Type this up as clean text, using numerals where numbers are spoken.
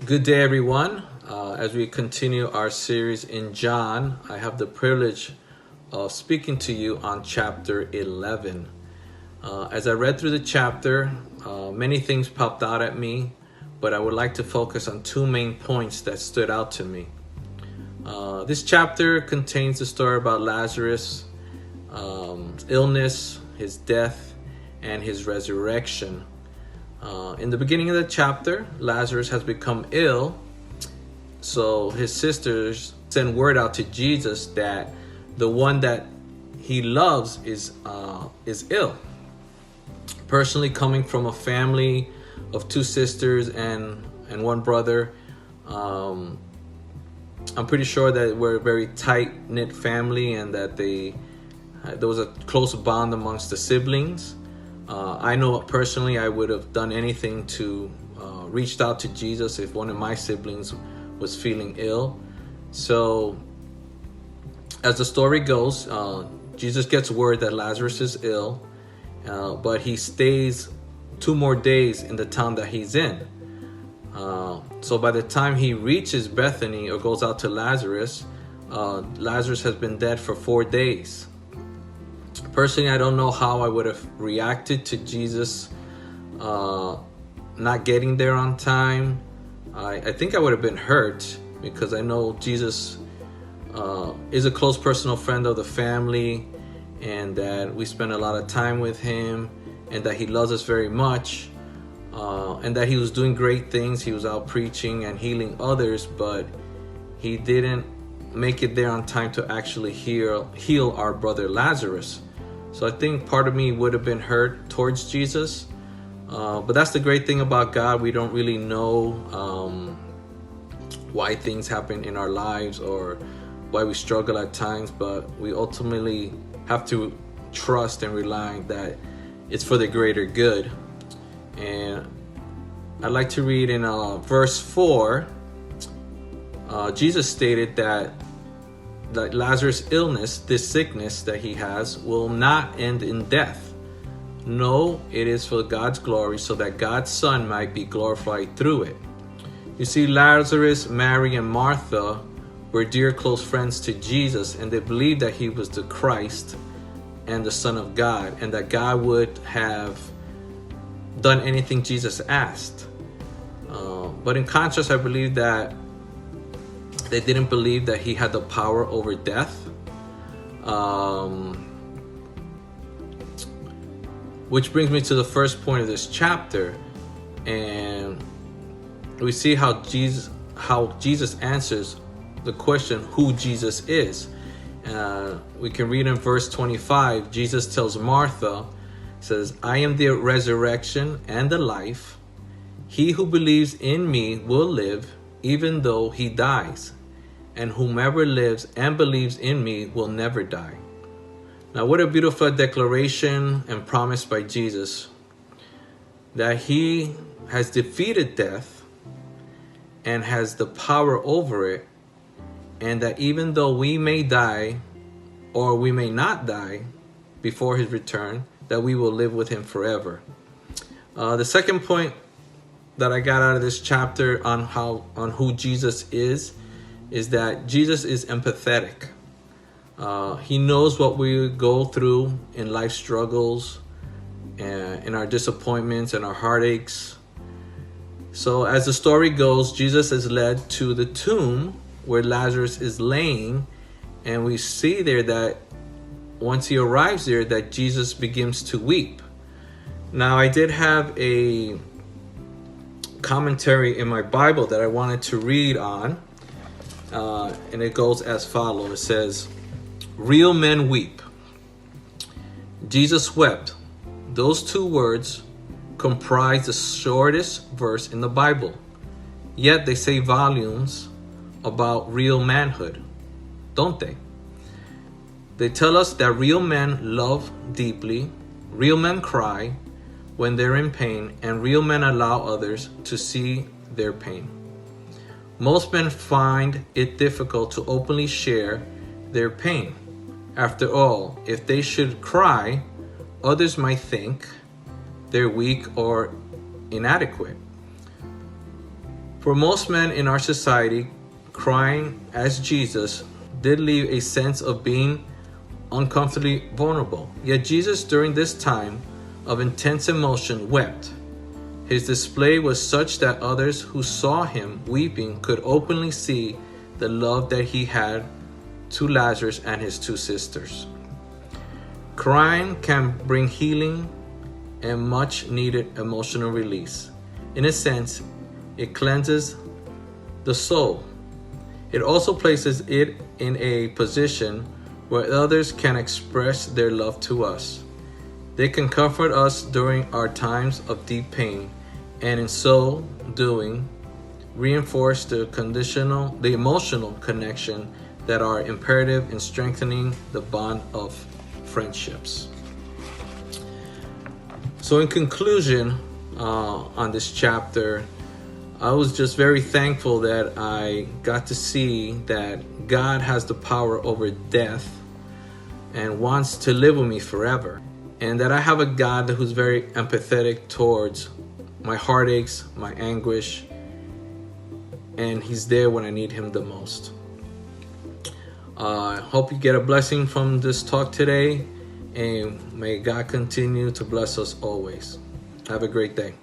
Good day, everyone. As we continue our series in John, I have the privilege of speaking to you on chapter 11. As I read through the chapter, many things popped out at me, but I would like to focus on two main points that stood out to me. This chapter contains the story about Lazarus' illness, his death, and his resurrection. In the beginning of the chapter, Lazarus has become ill, so his sisters send word out to Jesus that the one that he loves is ill. Personally, coming from a family of two sisters and one brother, I'm pretty sure that we're a very tight-knit family and that there was a close bond amongst the siblings. I know personally I would have done anything to reached out to Jesus if one of my siblings was feeling ill. So as the story goes, Jesus gets word that Lazarus is ill, but he stays 2 more days in the town that he's in. So by the time he reaches Bethany or goes out to Lazarus, Lazarus has been dead for 4 days. Personally, I don't know how I would have reacted to Jesus not getting there on time. I think I would have been hurt because I know Jesus is a close personal friend of the family and that we spend a lot of time with him and that he loves us very much and that he was doing great things. He was out preaching and healing others, but he didn't make it there on time to actually heal our brother Lazarus. So I think part of me would have been hurt towards Jesus. But that's the great thing about God. We don't really know why things happen in our lives or why we struggle at times, but we ultimately have to trust and rely that it's for the greater good. And I'd like to read in verse 4, Jesus stated that Lazarus' illness, this sickness that he has, will not end in death. No, it is for God's glory, so that God's Son might be glorified through it. You see, Lazarus, Mary, and Martha were dear close friends to Jesus, and they believed that he was the Christ and the Son of God, and that God would have done anything Jesus asked. But in contrast, I believe that they didn't believe that he had the power over death. Which brings me to the first point of this chapter. And we see how Jesus answers the question who Jesus is. We can read in verse 25, Jesus tells Martha, says, "I am the resurrection and the life. He who believes in me will live even though he dies. And whomever lives and believes in me will never die." Now, what a beautiful declaration and promise by Jesus, that he has defeated death and has the power over it, and that even though we may die or we may not die before his return, that we will live with him forever. The second point that I got out of this chapter on who Jesus is that Jesus is empathetic. He knows what we go through in life struggles and in our disappointments and our heartaches. So as the story goes, Jesus is led to the tomb where Lazarus is laying, and we see there that once he arrives there, that Jesus begins to weep. Now, I did have a commentary in my Bible that I wanted to read on, and it goes as follows. It says, "Real men weep. Jesus wept." Those 2 words comprise the shortest verse in the Bible, yet they say volumes about real manhood, don't they? They tell us that real men love deeply, real men cry when they're in pain, and real men allow others to see their pain. Most men find it difficult to openly share their pain. After all, if they should cry, others might think they're weak or inadequate. For most men in our society, crying as Jesus did leave a sense of being uncomfortably vulnerable. Yet Jesus, during this time of intense emotion, wept. His display was such that others who saw him weeping could openly see the love that he had to Lazarus and his two sisters. Crying can bring healing and much needed emotional release. In a sense, it cleanses the soul. It also places it in a position where others can express their love to us. They can comfort us during our times of deep pain, and in so doing, reinforce the emotional connection that are imperative in strengthening the bond of friendships. So in conclusion, on this chapter, I was just very thankful that I got to see that God has the power over death and wants to live with me forever. And that I have a God who's very empathetic towards my heartaches, my anguish, and he's there when I need him the most. I hope you get a blessing from this talk today, and may God continue to bless us always. Have a great day.